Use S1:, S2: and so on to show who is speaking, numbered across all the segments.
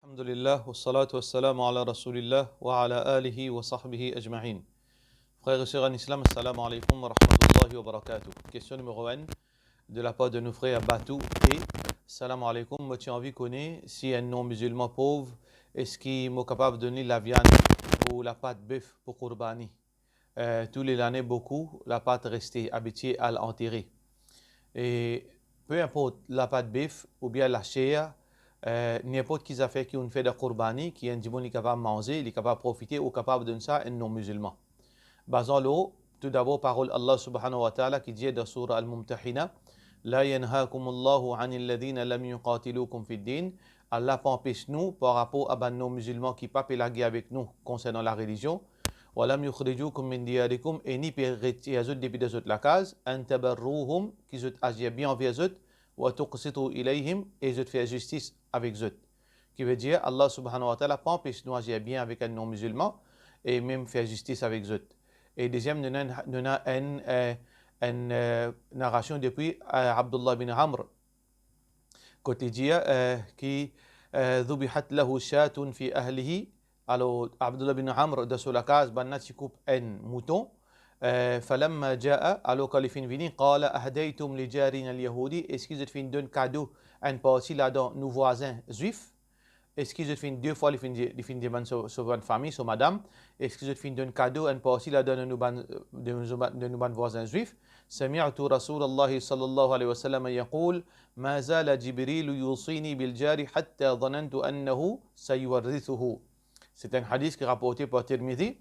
S1: Alhamdulillah, wa salatu wa salam ala rasulillah wa ala alihi wa sahbihi ajma'in. Frères et sœurs en islam, assalamu alaikum wa rahmatullahi wa barakatuh. Question numéro 1 de la part de nos frères Batou et Salam alaikum, moi tu as envie connaître si un non-musulman pauvre, est-ce qu'il est capable de donner la viande ou la pâte bœuf pour Qurbani? Tous les années, beaucoup, la pâte restait habituée à l'enterrer. Et peu importe la pâte bœuf ou bien la chair, n'importe qui a fait qu'on fait de Qurbani, qui est un djibon, il est capable de manger, il est capable de profiter ou capable de donner ça à un non-musulman. Basons-le, tout d'abord, parole Allah subhanahu wa ta'ala qui dit dans Surah Al-Mumtahina, La yanhaakumullahu anil ladhina lam yuqatilukum fid din. Allah empêche nous par rapport à nos musulmans qui pas la guerre avec nous concernant la religion. Walam yukhrijukum min diyarikum et ni yazut depuis des autres la case. An tabarruhum qui zut agir bien envers eux. Wa tuqsitu ilayhim et zut faire justice avec eux. Qui veut dire Allah subhanahu wa ta'ala pas empêche nous agir bien avec un non-musulman et même faire justice avec eux. Et deuxième, nous avons une narration depuis Abdullah bin Amr, côté dia, qui dhubihat lahu shatun fi ahlihi. Alors, Abdullah bin Amr, de la case, banat si coupe un mouton. فلما جاء alors quand il fin vini قال أهديتم لجارنا اليهودي est-ce qu'ils ont fait un cadeau à une partie là-dedans nos voisins juifs. Est-ce qu'ils ont fait deux fois les fins de sur famille, sur madame? Est-ce qu'ils ont fait un cadeau à une partie là de nos voisins juifs? سمعت رسول الله صلى الله عليه وسلم يقول ما زال جبريل يوصيني بالجار حتى ظننت أنه سيورثه. C'est un hadith qui est rapporté par Tirmidhi.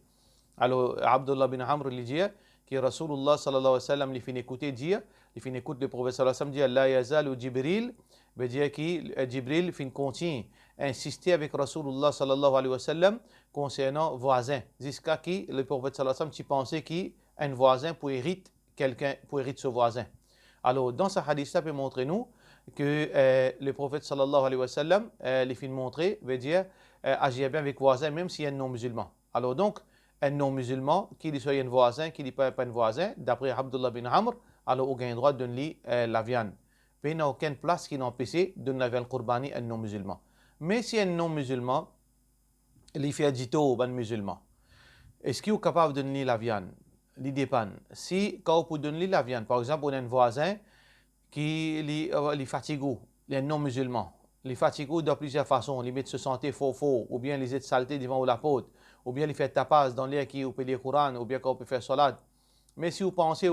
S1: Alors, Abdullah bin Amr lui dit que Rasulullah sallallahu alayhi wa sallam lui fait écouter dire, lui fait écouter le prophète sallallahu alayhi wa sallam dire La yazalu Jibril, veut dire que Jibril fin continue insister avec Rasulullah sallallahu alayhi wa sallam concernant voisin. Jusqu'à qui le prophète sallallahu alayhi wa sallam pensait qu'un voisin pour hériter quelqu'un, pour hériter ce voisin. Alors, dans ce hadith-là, peut montrer nous que le prophète sallallahu alayhi wa sallam lui fait montrer, veut dire agir bien avec voisin, même s'il est un non-musulman. Alors donc, un non-musulman, qu'il soit un voisin, qu'il n'est pas un voisin, d'après Abdullah bin Amr, alors il a le droit de donner la viande. Mais il n'y a aucune place qui n'empêche de donner la viande Qurbani à un non-musulman. Mais si un non-musulman, il fait agito au musulman, est-ce qu'il est capable de donner la viande? Il dépend. Si, quand on peut donner la viande, par exemple, on a un voisin qui est fatigué, il est un non-musulman, il est fatigué de plusieurs façons, il met se sentir faux, ou bien les saletés devant la porte, ou bien il fait tapas dans l'air qui peut lire le Coran, ou bien quand on peut faire salat. Mais si vous pensez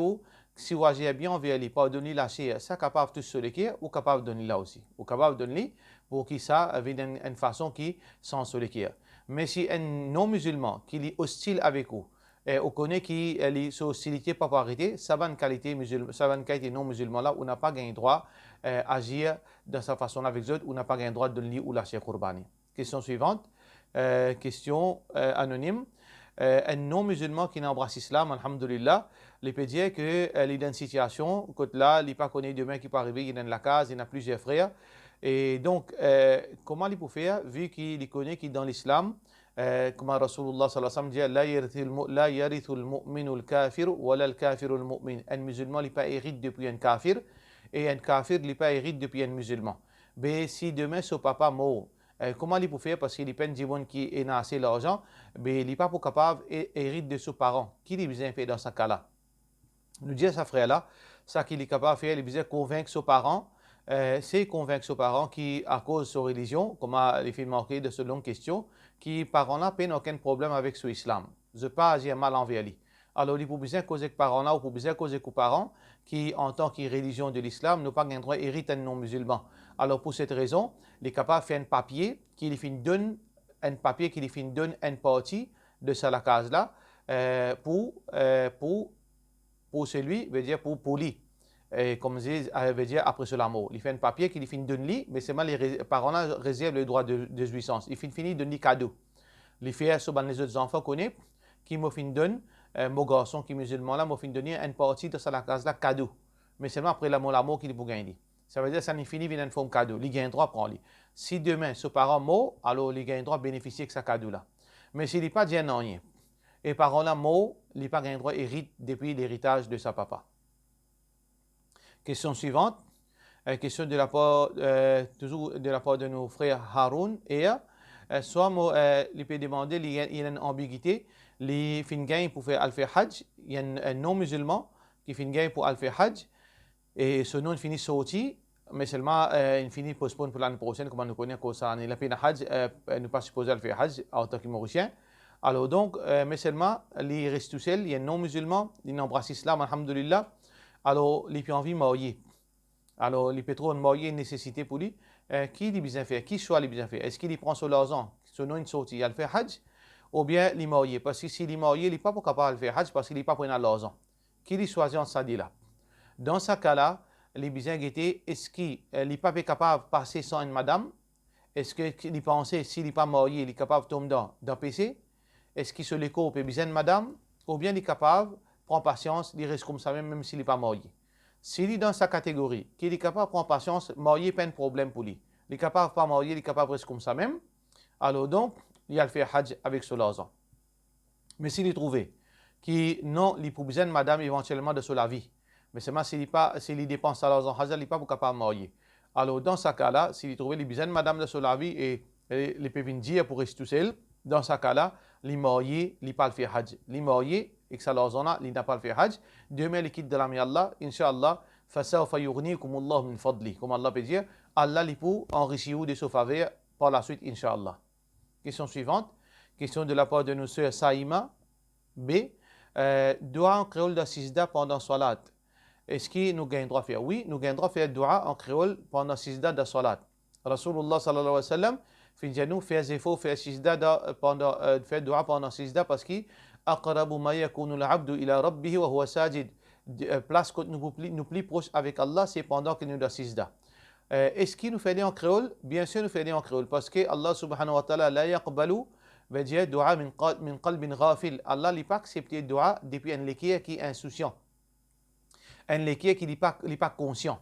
S1: si vous agissez bien envers lui, pas donner la chair, c'est capable de se l'équer, ou capable de donner là aussi. Ou capable de donner pour qu'il ça vienne d'une façon qui sans se l'équer. Mais si un non-musulman qui est hostile avec vous, et on connaît qu'il est hostilité pas arrêter, ça va une qualité non musulman là, on n'a pas gagné droit agir de sa façon avec eux, on n'a pas gagné droit de donner ou lâcher Qurbani. Question suivante. Question anonyme. Un non-musulman qui n'embrasse l'islam, alhamdulillah, il peut dire qu'il est dans une situation, que là, il n'est pas connu demain qui peut arriver, il est dans la case, il a plusieurs frères. Et donc, comment il peut faire, vu qu'il connaît qu'il est dans l'islam, comme Rasulullah sallallahu alayhi wa sallam dit, La yarithul mu'minul kafir, wala al kafirul mu'min. Un musulman n'est pas hérite depuis un kafir, et un kafir n'est pas hérite depuis un musulman. Mais si demain son papa mort, comment il peut faire parce qu'il est pas un djibon qui est assez l'argent, mais il n'est pas capable d'hériter de ses parents. Qui est besoin de faire dans ce cas-là? Nous dit à sa frère là, ça qu'il est capable de faire, il est besoin de convaincre ses parents. C'est convaincre ses parents qui, à cause de sa religion, comme il fait marquer de ce longue question, qui parents-là n'ont aucun problème avec son islam. Je ne pas agir mal envers lui. Alors, il faut besoin de causer avec parents-là, ou pour besoin de causer avec parents qui, en tant que religion de l'islam, n'ont pas un droit d'hériter un non-musulman. Alors, pour cette raison, il est capable de faire un papier qui lui donne une partie de sa case-là pour celui, veut dire pour lui. Et comme je dis, veut dire après cela mort. Il fait un papier qui lui donne lui, mais seulement les parents-là réservent le droit de jouissance. Il finit de donner cadeau. Il fait sur les autres enfants connaissent qui me donne mon garçon qui est musulman là, me donner une partie de sa case là cadeau. Mais seulement après la mort qu'il peut gagner. Ça veut dire que ça n'est fini une forme cadeau. Il gagne droit prendre. Si demain ses parents mort, alors il gagne droit bénéficier de ce cadeau là. Mais s'il n'est pas dit non rien, et parents là mort, il n'a pas gagné droit hérite depuis l'héritage de sa papa. Question suivante. Question de la part, toujours de la part de nos frères Haroun et soit il peut demander, il y a une ambiguïté, les fingain pour faire al-Hajj, il y a un non-musulman qui fingain pour al-Hajj, et ce nom finit sorti, mais seulement il finit postpone pour l'année prochaine, comme nous connaissons que ça, il a fait un Hajj, nous pas supposé al-Hajj en tant que Mauricien. Alors donc, mais seulement, il reste tout seul, il y a un non-musulman, il embrasse l'islam, alhamdulillah, alors il peut envie de marier. Alors, il peut trouver une marier une nécessité pour lui. Qui il bien fait? Qui choisit bien fait? Est-ce qu'il prend sur l'argent, sur une sortie, il fait Hajj, ou bien il marié? Parce que s'il est marié, il n'est pas capable de faire Hajj parce qu'il n'est pas pris l'argent. Qui il choisit en ça là? Dans ce cas-là, les bien guettés, est-ce qu'il n'est pas capable de passer sans une madame? Est-ce qu'il pense, s'il n'est pas marié, il est capable de tomber dans PC? Est-ce qu'il se l'écho peut bien une madame? Ou bien il est capable, prend patience, il reste comme ça même s'il n'est pas marié? S'il est dans sa catégorie, qu'il est capable de prendre patience, marié, pas de problème pour lui. Il est capable de pas marier, il est capable de rester comme ça même. Alors donc, il a fait Hajj avec ce l'argent. Mais s'il est trouvé qu'il non, il peut besoin de madame éventuellement de la vie, mais seulement s'il dépense à l'argent Hajj, il n'est pas capable de marier. Alors dans ce cas-là, s'il est trouvé, il a besoin de madame de la vie et les peut dire pour rester tout seul, dans ce cas-là, les mariés, il pas le faire Hajj. Les mariés, et que ça l'argent là, il n'a pas le faire Hajj. Demain, il quitte de l'ami Allah, Inch'Allah, fasawfa yughnikum Allah min fadli. Comme Allah peut dire, Allah les peut enrichir de sa faveur par la suite, Inch'Allah. Question suivante. Question de la part de nos sœurs Saïma. B. Dua en créole de Sijda pendant Salat. Est-ce que nous gagnons droit à faire? Oui, nous gagnons droit à faire dua en créole pendant Sijda de Salat. Rasulullah sallallahu alayhi wa sallam, nous fait effort, fait sijda pendant fait dua pendant sijda parce que aqrabu ma yakunu al-abdu ila rabbih wa huwa sajid. Place que nous plus proche avec Allah, c'est pendant que nous dans sijda. Est-ce qu'il nous fait en créole? Bien sûr, nous fait en créole parce que Allah subhanahu wa ta'ala la yaqbalu veut dire dua min qalbin ghafil. Allah n'a pas accepté dua depuis un léquier qui est insouciant, un léquier qui n'est pas conscient.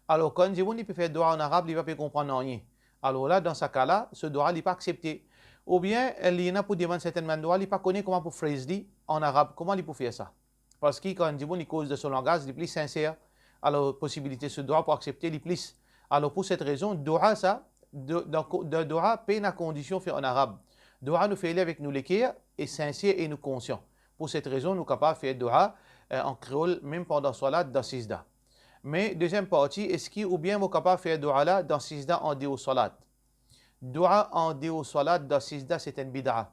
S1: Alors quand il peut faire dua en arabe, il ne va pas comprendre rien. Alors là, dans ce cas-là, ce dua n'est pas accepté. Ou bien, il y en a pour demander certainement dua, il ne pas connaît comment pour phrase en arabe. Comment il peut faire ça? Parce que quand il cause de son langage, il est plus sincère. Alors, possibilité ce dua pour accepter, il est plus. Alors, pour cette raison, dua, ça, dua, peine à condition fait en arabe. Dua nous fait avec nous l'équerre et sincère et nous conscient. Pour cette raison, nous sommes capables de faire dua en créole, même pendant salat, dans sijda. Mais deuxième partie, est-ce qu'il ou bien vous capable de faire dua là dans sijda en déo salat? Dua en déo salat dans sijda c'est une bid'a.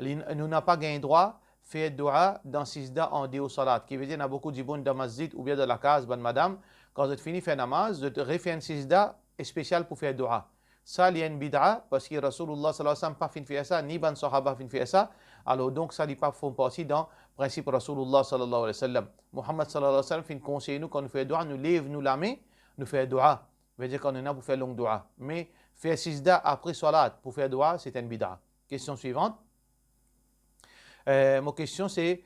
S1: Nous n'avons pas gagné droit de faire dua dans sijda en déo salat. Qui veut dire qu'il y a beaucoup de gens dans masjid ou bien dans la case, bonne madame, quand vous avez fini de faire namaz, de refaire une sijda spéciale pour faire dua. Ça, il y a une bid'a parce que Rasulullah sallallahu alayhi wa sallam pas fin faire ça, ni ban sahaba fin faire ça. Alors donc ça n'est pas font partie dans le principe Rasulullah sallallahu alayhi wa sallam. Muhammad sallallahu alayhi wa sallam fin conseille nous quand nous faisons dua, nous lève nous la main, nous faisons dua. Ça veut dire qu'on est là pour faire longue dua. Mais faire sijda après salat pour faire dua, c'est une bid'a. Question suivante. Ma question c'est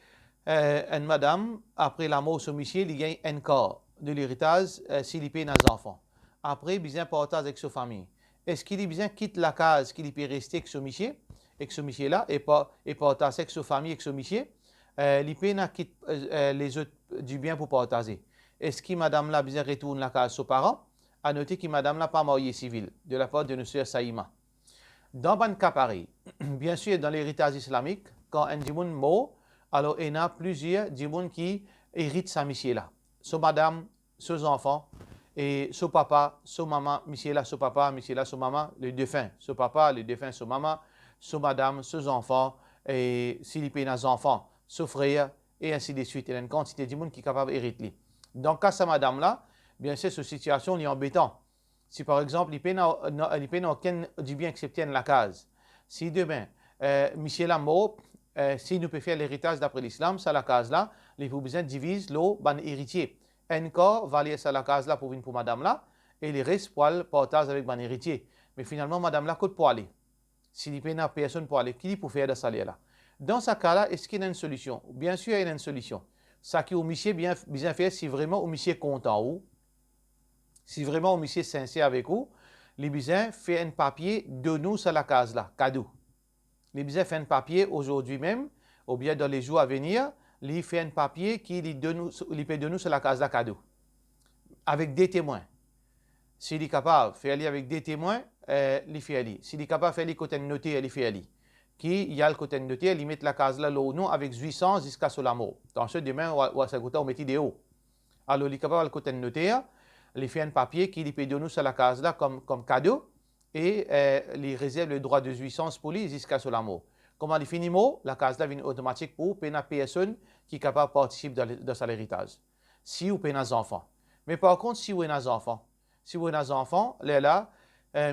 S1: une madame après la mort de son monsieur, il gagne un quart de l'héritage s'il paye des enfants. Après, il bien partage avec sa famille. Est-ce qu'il est bien quitte la case qu'il peut rester avec ce monsieur là et partager avec sa famille avec ce monsieur? Il peut quitte les autres du bien pour partager. Est-ce que madame là bien retourne la case de ses parents? À noter que madame là pas mariée civile de la part de nos sœurs Saïma. Dans un cas pareil, bien sûr dans l'héritage islamique, quand un djimoun mort, alors il y a plusieurs djimoun qui héritent sa monsieur là. Sa madame, ses enfants, et son papa, son maman, monsieur là, son papa, monsieur là, son maman, le défunt, son papa, le défunt, son maman, son madame, ses enfants, et s'il y a des enfants, son frère, et ainsi de suite. Il y a une quantité de monde qui est capable d'hériter. Dans le cas de sa madame là, bien sûr, cette situation est embêtante. Si par exemple, il n'y a aucun du bien accepté dans la case, si demain, monsieur là mort, si nous pouvons faire l'héritage d'après l'islam, c'est la case là, les besoin divise l'eau, ban héritier. Un corps va aller à la case là pour venir pour madame là, et les restes pour le partage avec mon héritier. Mais finalement, madame là, coûte pour aller. S'il n'y a personne pour aller, qui peut faire de ça là? Dans ce cas-là, est-ce qu'il y a une solution? Bien sûr, il y a une solution. Ça qui est au monsieur bien fait, si vraiment au monsieur est content ou, si vraiment au monsieur est sincère avec vous, les besoins fait un papier de nous sur la case là, cadeau. Les besoins fait un papier aujourd'hui même, ou bien dans les jours à venir, il fait un papier qui peut de nous sur la case de cadeau. Avec des témoins. S'il est capable de faire aller avec des témoins, les fiali. S'il est capable de faire les côtés notés, les fiali. Qui il y a le côté noté, il met la case là, le nom avec 800 jusqu'à sur l'amour. Dans ce demain, on va s'agouter, on met des hauts. Alors, il est capable de le côté noté, il fait un papier qui peut donner sur la case là comme cadeau et il réserve le droit de 800 pour lui jusqu'à sur l'amour. Comment il finit mot, la case là vient automatique pour une personne qui est capable de participer dans l'héritage. Si vous avez des enfants. Mais par contre, si vous avez des enfants, là,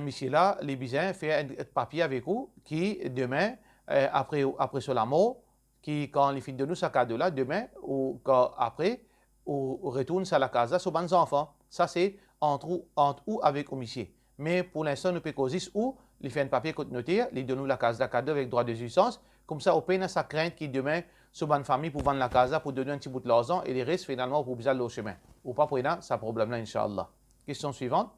S1: monsieur là, les bisins fait un papier avec vous qui, demain, après sur la mort, qui, quand il finit de nous ce cadeau là, demain, ou après, ou retourne sur la case là, sur les enfants. Ça, c'est entre ou avec le monsieur. Mais pour l'instant, nous pouvons causer où il fait un papier contre notaire, il donne nous la case de cadeau avec droit de jouissance. Comme ça, au peine sa crainte qui demain, sur une famille pour vendre la case pour donner un petit bout de l'argent et les restes finalement pour besoin de le chemin. Ou pas pour ça problème là, Inch'Allah. Question suivante.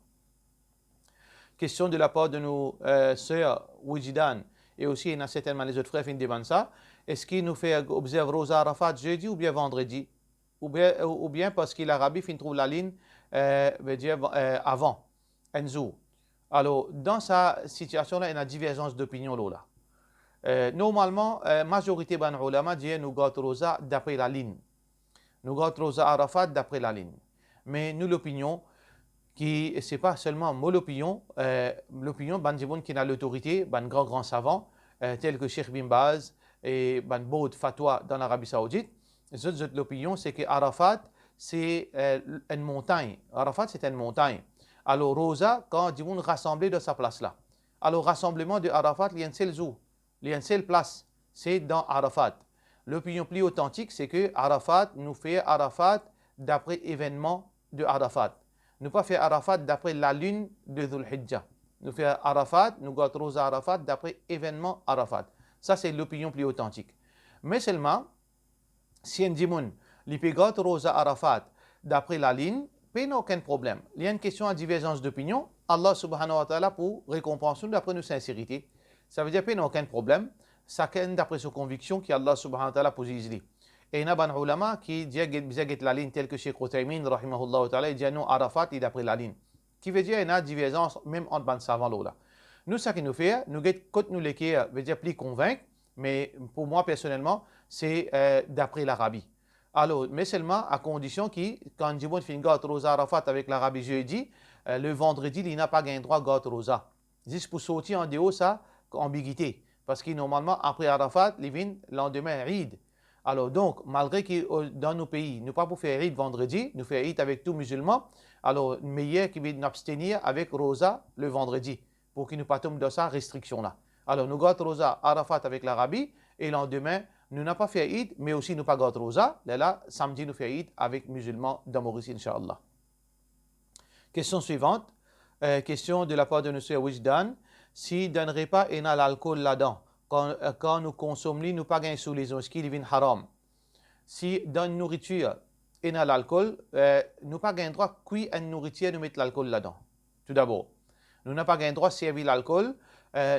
S1: Question de la part de nos sœurs Wijidan et aussi il y a certainement les autres frères qui demandent ça. Est-ce qu'il nous fait observer Rosa Arafat jeudi ou bien vendredi? Ou bien parce qu'il l'Arabie fin trouve la ligne veut dire avant, un jour. Alors, dans sa situation-là, il y a une divergence d'opinion là. Normalement, la majorité des ulama dit nous gâtons Rosa d'après la ligne. Nous gâtons Rosa Arafat d'après la ligne. Mais nous, l'opinion, qui ce n'est pas seulement mon opinion, l'opinion de qui a l'autorité, de grands savants, tels que Cheikh Bin Baz et beaucoup de fatwa dans l'Arabie Saoudite, l'opinion, c'est que Arafat, c'est une montagne. Arafat, c'est une montagne. Alors, Rosa, quand ils vont rassembler dans sa place-là. Alors, rassemblement de Arafat, il y a une seule jour, il y a une seule place, c'est dans Arafat. L'opinion plus authentique, c'est que Arafat nous fait Arafat d'après événement de Arafat. Nous pas faire Arafat d'après la lune de Dhul Hijjah. Nous fait Arafat, nous gâtons Rosa Arafat d'après événement Arafat. Ça, c'est l'opinion plus authentique. Mais seulement, si un dimoun, il peut gâter Rosa Arafat d'après la ligne, il n'y a aucun problème. Il y a une question à divergence d'opinion. Allah subhanahu wa ta'ala pour récompenser d'après nos sincérités. Ça veut dire qu'il n'y a aucun problème. Chacun d'après ses convictions qu'Allah subhanahu wa ta'ala pose ici. Et il y a des ulama qui disent la ligne telle que Cheikh Uthaymeen, rahimahullah ta'ala, il dit non, Arafat est d'après la ligne. Qui veut dire qu'il y a une divergence même entre les savants là. Nous, ce qui nous fait, quand nous l'écrivons, veut dire plus convaincre, mais pour moi personnellement, c'est d'après l'Arabie. Alors, mais seulement à condition que, quand Djiboun fait une gâte Rosa Arafat avec l'Arabie jeudi, le vendredi, il n'a pas gagné droit à gâte Rosa. Juste pour sortir en dehors, ça, ambiguïté. Parce que normalement, après Arafat, il vient le lendemain Eid. Alors donc, malgré que dans nos pays, nous pas pour faire Eid vendredi, nous faisons Eid avec tous les musulmans, alors meilleur qu'il vienne abstenir avec Rosa le vendredi, pour qu'il ne pas tombe dans sa restriction-là. Alors nous gâtons Rosa Arafat avec l'Arabie, et le lendemain, nous n'avons pas fait Eid, mais aussi nous pas gâtons Rosa. Là, samedi, nous faisons Eid avec musulmans dans Maurice, Inch'Allah. Question suivante. Question de la part de M. Wijdan. Si dans le repas, il y a l'alcool là-dedans, quand nous consommons, nous ne pas gagner sous les ce qui devient haram. Si dans la nourriture, il y a l'alcool, nous n'avons pas gagner droit à cuire une nourriture, nous mettre l'alcool là-dedans. Tout d'abord. Nous n'avons pas gagner droit à servir l'alcool,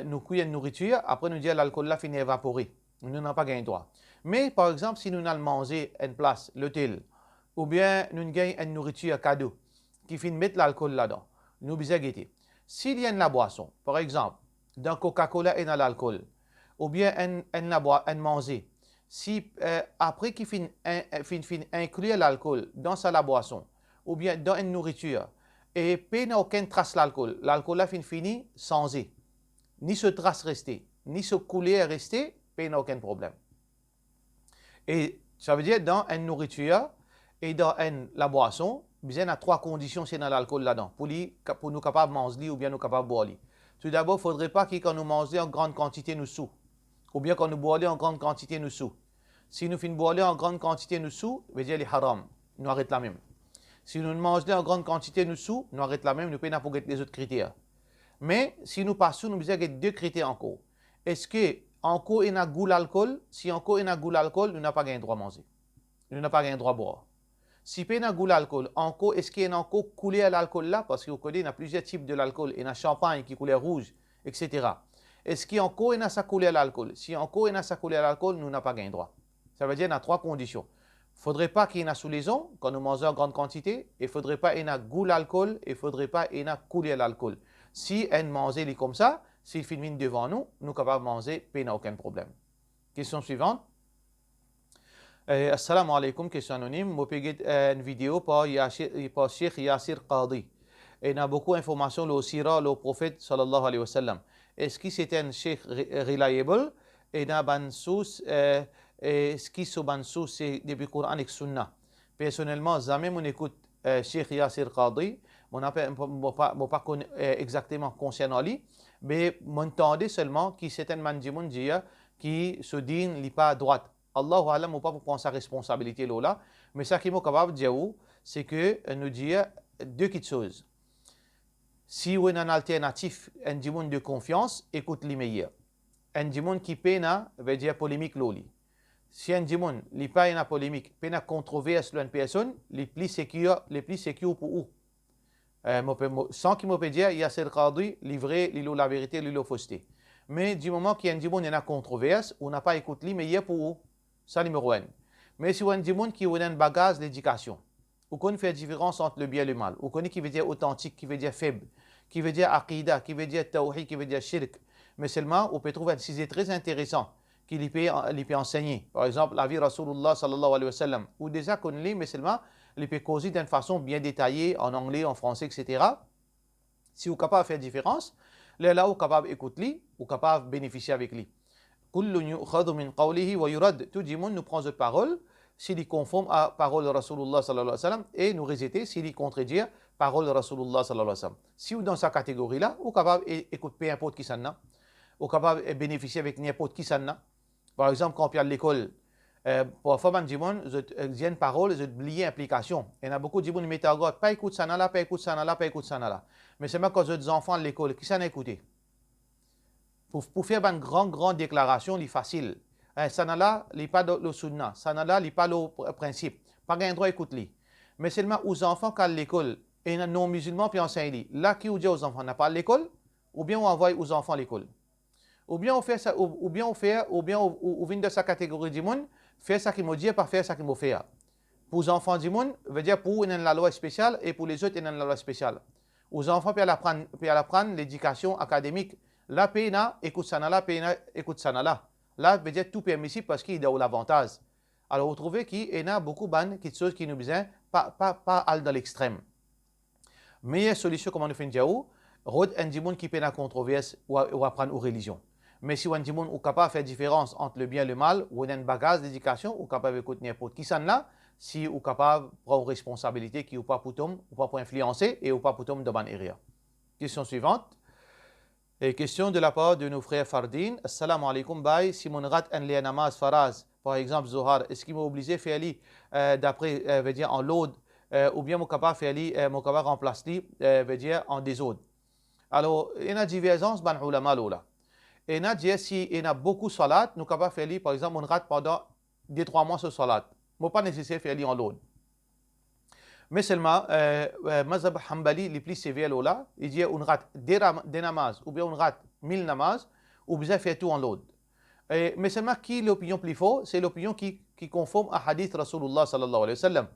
S1: nous cuire une nourriture, après nous dire l'alcool là finit évaporé. Nous n'avons pas gagné droit. Mais par exemple, si nous allons manger une place, l'hôtel, ou bien nous gagnons une nourriture cadeau, qui finit mettre l'alcool là-dedans, nous besoin guetter. S'il y a une la boisson, par exemple, dans Coca-Cola il y a l'alcool, ou bien un manger, si après qu'il finit inclure l'alcool dans la boisson, ou bien dans une nourriture, et puis n'a aucune trace l'alcool, l'alcool là fini sans ni ce trace rester, ni ce couler rester, il n'y a aucun problème. Et ça veut dire dans une nourriture et dans la boisson, il y a trois conditions c'est dans l'alcool là-dedans, pour nous capables de manger ou bien nous capables de boire. Tout d'abord, il ne faudrait pas que quand nous mangeons en grande quantité nous sous, ou bien quand nous boivons en grande quantité nous sous. Si nous finissons boire en grande quantité nous sous, ça veut dire les haram, nous arrêtons la même. Si nous mangeons en grande quantité nous sous, nous arrêtons la même, nous payons pour les autres critères. Mais si nous passons, nous avons deux critères encore. Est-ce que encore il y a goût l'alcool? Si encore il y a goût l'alcool, nous n'avons pas gagné droit à manger. Nous n'avons pas gagné droit à boire. Si il y a goût l'alcool, encore est-ce qu'il y a encore coulé à l'alcool là? Parce que vous connaissez, il y a plusieurs types de l'alcool. Il y a champagne qui coulait rouge, etc. Est-ce qu'il y a encore il y a ça coulé à l'alcool? Si encore il y a ça coulé à l'alcool, nous n'avons pas gagné droit. Ça veut dire qu'il y a trois conditions. Il ne faudrait pas qu'il y ait sous les ondes quand nous mangeons en grande quantité. Il ne faudrait pas qu'il y ait goût l'alcool. Et il ne faudrait pas qu'il y ait coulé à l'alcool. Si elle mange est comme ça, s'il finit devant nous, nous capables de manger, puis n'a aucun problème. Question suivante. Assalamu alaikum, question anonyme. Moi, j'ai une vidéo par Cheikh Yassir Qadi. Et il y a beaucoup d'informations sur le sira, le prophète sallallahu alayhi wa sallam. Est-ce que c'est un cheikh reliable? Et il y a une source, est-ce que c'est source depuis le Coran et le Sunna? Personnellement, jamais on écoute Cheikh Yassir Qadi. Je ne pas exactement concernant lui, mais m'entendez seulement que c'est un mandjimoun qui se dit n'est pas à droite. Allahu alam, ou pas pour prendre sa responsabilité là, mais ce qui est capable de dire, c'est que nous dire deux petites choses. Si vous avez un alternatif, un dimoun de confiance, écoute les meilleurs. Un dimoun qui peine, veut dire polémique loli. Si un dimoun n'est pas une polémique, peine controverse sur une personne, les plus sécures pour vous. Sans qu'il me peut dire, il y a ce Qadi, livré, la vérité, la fausseté. Mais du moment qu'il y a un dimoun qui a une controverse, on n'a pas écouté les meilleurs pour vous. Ça, numéro 1. Mais si vous avez un dimoun qui a un bagage d'éducation, ou qu'on fait la différence entre le bien et le mal, ou qu'on qui veut dire authentique, qui veut dire faible, qui veut dire aqidah, qui veut dire tawhid, qui veut dire shirk, mais seulement on peut trouver un sujet très intéressant qui peut enseigner. Par exemple, la vie de Rasulullah sallallahu alayhi wa sallam, ou déjà qu'on lit, mais seulement il peut causer d'une façon bien détaillée, en anglais, en français, etc. Si vous êtes capable de faire la différence, là, vous êtes capable d'écouter, vous êtes capable de bénéficier avec lui. Tout le monde nous prend cette parole s'il est conforme à la parole de Rasulullah sallallahu alayhi wa sallam et nous résister s'il est contredit la parole de Rasulullah sallallahu alayhi wa sallam. Si vous êtes dans cette catégorie-là, vous êtes capable d'écouter peu importe qui s'en a, vous êtes capable de bénéficier avec n'importe qui s'en a. Par exemple, quand on est à l'école, pour faire des gens, ils ont une parole, ils ont oublié l'implication. Il y a beaucoup de gens qui mettent à droite, pas écoute ça là, pas écoute ça là, pas écoute ça là. Mais c'est même quand vous êtes des enfants à l'école, qui s'en a écouté? Pour faire une grande déclaration, c'est facile. Ça là, il n'est pas le sunna. Ça là, il n'est pas le principe. Pas un droit d'écouter. Mais seulement aux enfants qui à l'école, et les non-musulmans qui enseignent. Là, qui dit aux enfants, n'a pas à l'école, ou bien on envoie aux enfants à l'école. Ou bien on fait ça, ou bien on vient de sa catégorie du monde, faire ça qu'il me dit, pas faire ça qu'il me fait. Pour les enfants du monde, veut dire pour une la loi spéciale et pour les autres, il y a la loi spéciale. Aux enfants, puis apprendre l'éducation académique. Là, péna, écoute ça là, péna, écoute ça là. Là, veut dire tout permissible parce qu'il y a l'avantage. Alors, vous trouvez qu'il y a beaucoup de choses qui nous besoin, pas aller dans l'extrême. Meilleure solution, comme on fait dire, rod un dimoun qui peine la controverse ou apprendre aux religions. Mais si un dimoun est capable de faire la différence entre le bien et le mal, ou un bagage d'éducation, ou capable d'écouter n'importe qui s'en là, si ou capable de prendre responsabilité qui ou pas pour tom, ou pas pour influencer et ou pas pour tom de bonne area. Question suivante. Et question de la part de nos frères Fardin. Assalamu alaikum, bye. Si mon rat en les namaz faraz, par exemple Zohar, est-ce qu'il m'a obligé de faire d'après, veut dire en l'aude, ou bien mon capable de faire mon capable remplacer, veut dire en désordre. Alors, il y a divergence dans l'ulama là. Et il y a dit si il y a beaucoup de salat, nous capable de faire par exemple mon rat pendant 2-3 mois sur salat. Mais pas nécessaire de faire en l'aude. Mais seulement, Mazhab Hanbali, les plus sévères là, il dit on rate des namazes, ou bien on rate 1000 namazes, ou bien faire tout en l'autre. Mais seulement, qui est l'opinion plus forte? C'est l'opinion qui conforme à hadith Rasulullah sallallahu alayhi wa sallam.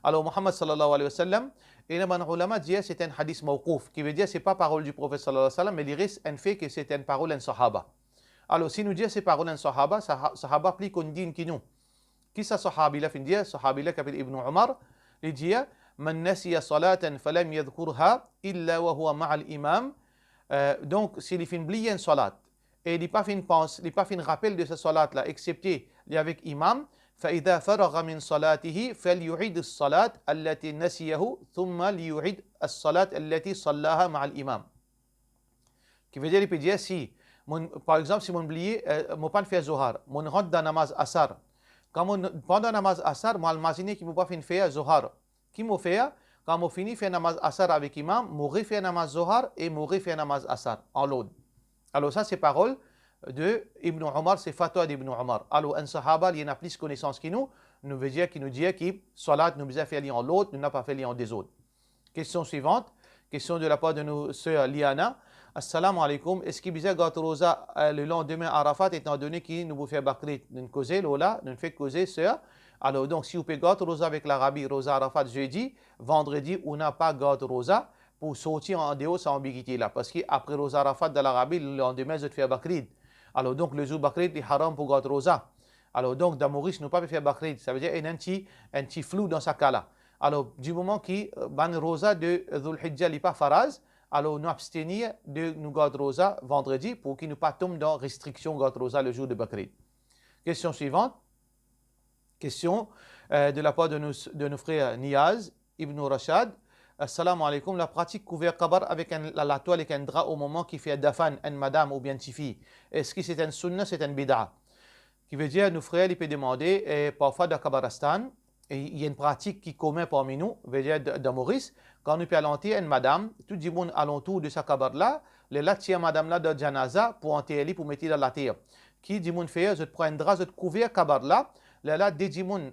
S1: Alors, Muhammad sallallahu alayhi wa sallam, et les ulama disent c'est un hadith mawqouf, qui veut dire c'est pas parole du prophète sallallahu alayhi wa sallam, mais il reste un fait que c'est une parole d'un sahaba. Alors, si nous disons c'est parole d'un sahaba, sahaba plus qu'on dit qui nous. Qui ça sahabi là fin dire? Sahabi là qui s'appelle Ibn Umar, il dit من نسي صلاة فلم يذكرها إلا وهو مع الإمام. Donc, s'il fait oublier une salat et il n'a pas fait un rappel de cette salat-là, excepté avec imam, فإذا فرغ من صلاته فليعيد الصلاة التي نسيه ثم ليعيد الصلاة التي صلاها مع الإمام. Qui veut dire, il peut dire si, par exemple, si mon oublié, mon pas fait Zohar, mon rentre dans namaz asar. Pendant namaz asar, moi, imagine qu'il ne m'a pas fait faire Zohar. Qui m'a fait, quand je finis de faire namaz asar avec imam, je refais namaz zohar et je refais namaz asar en l'aude. Alors ça, c'est parole de Ibn Umar, c'est fatwa d'Ibn Umar. Alors un sahaba, il y a plus de connaissances que nous veut dire qu'il nous dit que salat nous a fait en l'autre, nous n'a pas fait en des autres. Question suivante, question de la part de nos sœurs Liana. Assalamu alaikum, est-ce qu'il y a gâteau rosa le lendemain à Arafat, étant donné qu'il nous fait bakrit, nous causer là, nous fait causer sœur. Alors, donc, si vous pouvez gâteau rosa avec l'Arabie, rosa Arafat jeudi, vendredi, on n'a pas gâteau rosa, pour sortir en dehors de cette ambiguïté-là. Parce qu'après Rosa Arafat de l'Arabie, le lendemain, je te fais Bakrid. Alors donc, le jour Bakrid est haram pour garder Rosa. Alors donc, dans Maurice, nous ne pouvons pas faire Bakrid. Ça veut dire qu'il y a un petit flou dans ce cas-là. Alors, du moment que ban Rosa de Dhul Hijjah n'est pas faraz, alors nous abstenir de nous garder Rosa vendredi pour qu'il ne pas tombe dans restriction garder Rosa le jour de Bakrid. Question suivante. Question de la part de nos frères Niyaz, Ibn Rashad. Assalamu alaikum. La pratique couvert kabar avec la toile et un drap au moment qui fait dafan, une madame ou bien tifi. Est-ce que c'est un sunnah, c'est un bid'a? Qui veut dire, nos frères, ils peuvent demander, et parfois dans Kabaristan, il y a une pratique qui commet parmi nous, veut dire dans Maurice, quand nous pouvons alentir une madame, tout le monde alentour de sa kabar-là, les là, tiens madame là de janaza pour enterrer, pour mettre dans la terre. Qui dit mon fait, je te prends un drap, je te couvert kabar-là, là, des djimoun,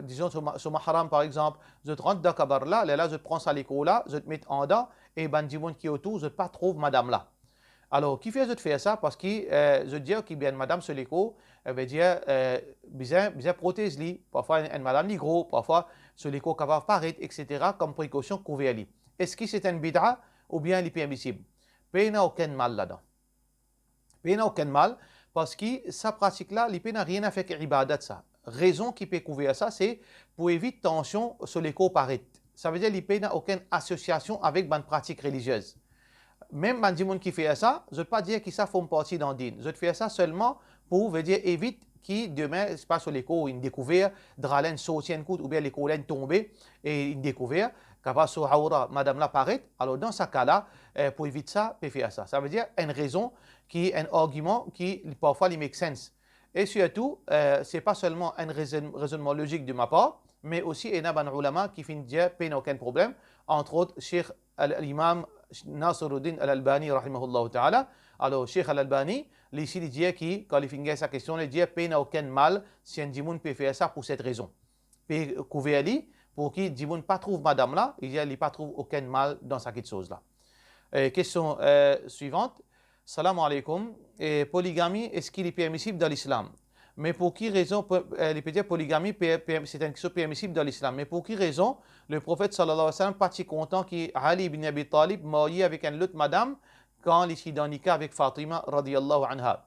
S1: disons, sur mahram par exemple, je te rentre dans kabar là, là, je te prends ça l'écho là, je te mets en dedans, et ben djimoun qui est autour, je ne pas trouve madame là. Alors, qui fait de faire ça? Parce que je dis que bien madame sur l'écho, veut dire, bien protège lui. Parfois, une madame li gros, parfois, sur l'écho capable paraître, etc., comme précaution couvert lui. Est-ce que c'est un bid'a ou bien il est permissible? Il n'y a aucun mal là-dedans. Il n'y a aucun mal parce que sa pratique-là, il n'a rien à faire avec l'ibadat de ça. Raison qui peut couvrir ça, c'est pour éviter tension sur l'écho paraître. Ça veut dire qu'il n'a aucune association avec une pratique religieuse. Même les gens qui font ça, je ne veux pas dire qu'ils font partie d'un din. Je fais ça seulement pour veut dire éviter que demain, c'est pas sur l'écho, une découverte, dralen sauter un coup, ou bien l'écho tomber et une découverte, capable sur Aura, madame l'apparaît. Alors dans ce cas-là, pour éviter ça, peut faire ça. Ça veut dire une raison qui est un argument qui parfois il make sense. Et surtout, ce n'est pas seulement un raisonnement logique de ma part, mais aussi il y a des ulama qui finissent dire qu'il n'y a aucun problème. Entre autres, Cheikh l'imam Nasiruddin al-Albani, rahimahullah ta'ala. Alors, Cheikh al-Albani, ici, il dit que, quand il finit sa question, il dit qu'il n'y a aucun mal si un djimoun peut faire ça pour cette raison. Il peut couvrir lui, pour qu'il ne pas trouve madame là, il dit qu'il ne pas trouve aucun mal dans cette chose-là. Question suivante. Salam alaikum. Polygamie, est-ce qu'il est permissible dans l'islam? Mais pour qui raison, il peut dire polygamie, c'est une question permissible dans l'islam. Mais pour qui raison, le prophète sallallahu alayhi wa sallam, pas si content qu'Ali ibn Abi Talib marié avec une autre madame quand il est dans le cas avec Fatima radiyallahu anha?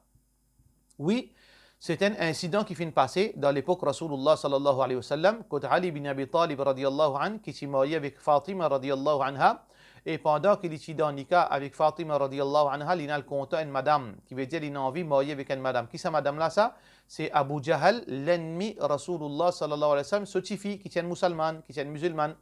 S1: Oui, c'est un incident qui finit passer dans l'époque Rasulullah sallallahu alayhi wa sallam, quand Ali ibn Abi Talib radiyallahu anha, qui s'est marié avec Fatima radiyallahu anha. Et pendant qu'il est dans le cas avec Fatima radiyallahu anha, il a le compte une madame, qui veut dire qu'il a envie de marier avec une madame. Qui est cette madame-là, ça? C'est Abu Jahl, l'ennemi Rasulullah sallallahu alayhi wa sallam, ce tifi qui est musulman, qui est musulman.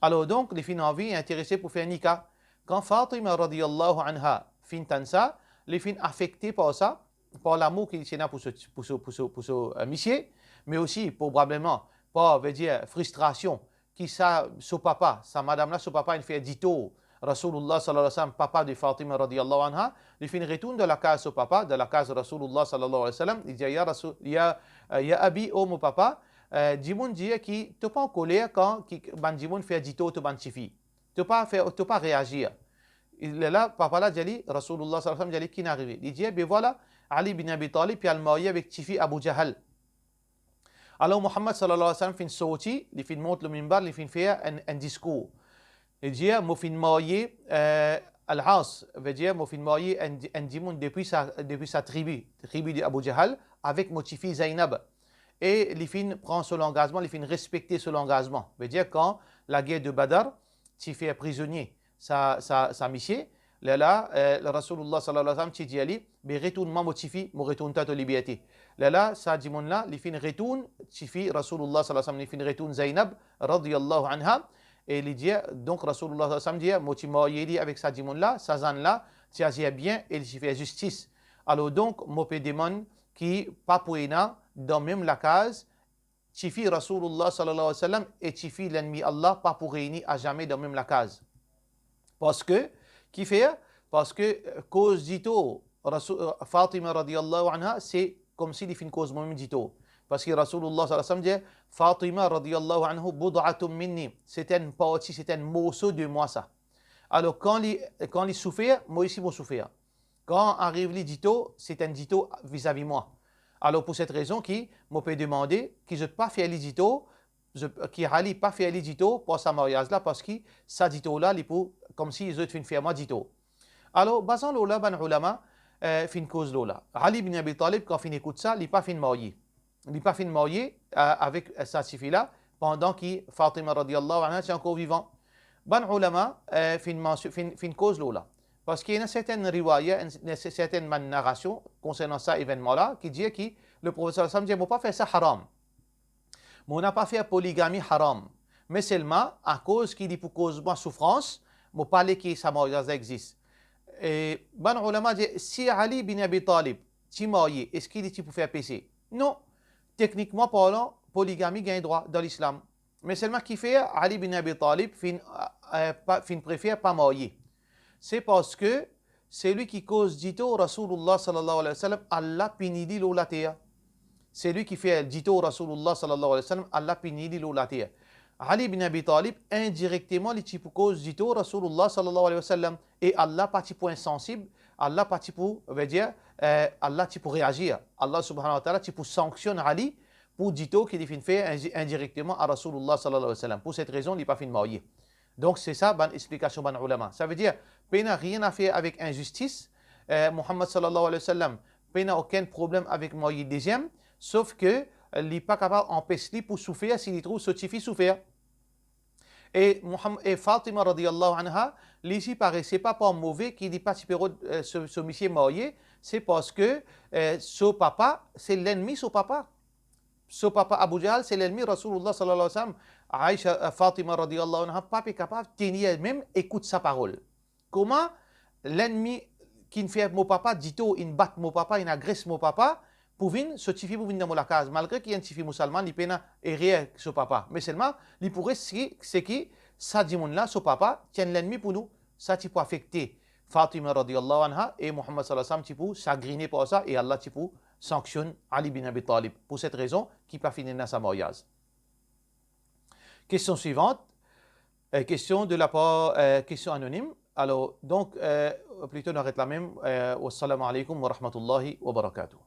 S1: Alors donc, les filles envie intéressées pour faire un nikah. Quand Fatima radiyallahu anha fin ça, les filles affectées par ça, par l'amour qu'il y a pour ce monsieur, mais aussi probablement par, veut dire, frustration. Qui ça, son papa, sa madame là, son papa, il fait dito, Rasulullah sallallahu alayhi wa sallam, papa de Fatima radiyallahu anha, il fait une retourne de la case son papa, de la case Rasulullah sallallahu alayhi wa sallam, il dit, ya Abi, oh mon papa, Dimoun dit qui tu pas en colère quand Dimoun fait dito, tu ban chifi, tu pas réagir. Il est là, papa là, dit, Rasulullah sallallahu alayhi wa sallam, dit, qui n'est arrivé? Il dit, ben voilà, Ali bin Abi Talib, puis elle marié avec chifi Abu Jahl. Alors, Muhammad sallallahu alayhi wa sallam fait sorti, il fait monter le minbar, il fait un discours. Il dit, moi, fin marié, Al-As, veut dire, moi, fin marié un dimoun depuis sa tribu de Abu Jahl, avec mon fille Zainab. Et il fin prend son engagement, il fin respecter son engagement. Veut dire, quand la guerre de Badr, il fait prisonnier sa mission, là, le Rasulullah sallallahu alayhi wa sallam, il dit, Ali, mais retourne-moi mon fille, me retourne ta liberté. Là, ça dit mon là, il fin retourne, Tifi, Rasulullah sallallahu alayhi wa sallam, il fin retourne Zainab, radiyallahu anha, et il dit, donc Rasulullah sallallahu alayhi wa sallam dit, moi, tu m'as avec ça dit mon là, ça zan là, tu as bien, et il fait justice. Alors donc, moi, je demande qui, pas pour dans même la case, Tifi, Rasulullah sallallahu alayhi wa sallam, et Tifi, l'ennemi Allah, pas pour réunir à jamais dans même la case. Parce que, qui fait? Parce que, cause dito, Fatima radiyallahu anha, c'est comme s'il fait une cause moi-même dito. Parce que Rasulullah sallallahu alayhi wa sallam dit, Fatima radiyallahu anhu bud'atum minni. C'est une partie, c'est un morceau de moi ça. Alors quand il souffre, moi aussi je souffre. Quand arrive le dito, c'est un dito vis-à-vis moi. Alors pour cette raison, qui me peut demander que je ne pas faire le dito, qui Ali pas faire le dito pour sa mariage là, parce que ça dito là, il peut comme si ils étaient fait moi dito. Alors, basant l'ola, ban ulama, fin cause l'ola. Ali bin Abi Talib, quand il écoute ça, il n'est pas fin marié. Il n'est pas fin marié avec sa fille-là, pendant que Fatima radiallahu anha est encore vivant. Ban ulama, fin cause l'ola. Parce qu'il y a une certaine riwaya, une certaine narration concernant ça événement-là, qui dit que le prophète sallam dit, on n'a pas fait ça haram. Mais on n'a pas fait polygamie haram. Mais seulement à cause qu'il dit pour cause de souffrance, on parle que ça existe. Et ban ulama dit, si Ali bin Abi Talib, tu marié, est-ce qu'il dit pour faire péché? Non. Techniquement parlant, polygamie gagne droit dans l'islam. Mais seulement qui fait Ali bin Abi Talib préfère pas marier. C'est parce que c'est lui qui cause dito Rasulullah sallallahu alayhi wa sallam, Allah pinidi l'olatea. C'est lui qui fait dito Rasulullah sallallahu alayhi wa sallam, Allah pinidi l'olatea. Ali bin Abi Talib, indirectement, il type cause dito Rasulullah sallallahu alayhi wa sallam. Et Allah parti pour insensible, Allah parti pour, veut dire, Allah type pour réagir. Allah subhanahu wa ta'ala type pour sanctionner Ali pour dito qu'il fait indirectement à Rasulullah sallallahu alayhi wa sallam. Pour cette raison, il n'est pas fin de marier. Donc c'est ça, ban explication ban ulama. Ça veut dire, il n'a rien à faire avec injustice. Muhammad sallallahu alayhi wa sallam, il n'a aucun problème avec marier deuxième, sauf que il n'est pas capable d'empêcher pour souffrir s'il trouve ce qui fait souffrir. Et Fatima radiallahu anha, l'ici paraissait pas mauvais qu'il dit pas ce monsieur marié, c'est parce que son papa, c'est l'ennemi son papa. Son papa Abu Jahl, c'est l'ennemi Rasulullah sallallahu alayhi wa sallam. Aïcha Fatima radiallahu anha, pas capable de tenir même, écoute sa parole. Comment l'ennemi qui ne fait mon papa, dit-on, il bat mon papa, il agresse mon papa, pour venir se tirer pour venir dans la case. Malgré qu'il y a un tifi musulman, il peut errer son papa. Mais seulement, il pourrait, c'est que ça dit là, son papa, tient l'ennemi pour nous. Ça, tu peux affecter Fatima radiallahu anha et Muhammad sallallahu alayhi wa sallam, tu peux s'agriner pour ça et Allah, tu peux sanctionne Ali bin Abi Talib. Pour cette raison, qui n'a pas fini dans sa mariage. Question suivante. Question de la part, question anonyme. Alors, donc, plutôt on arrête la même. Wassalamu alaikum wa rahmatullahi wa barakatuh.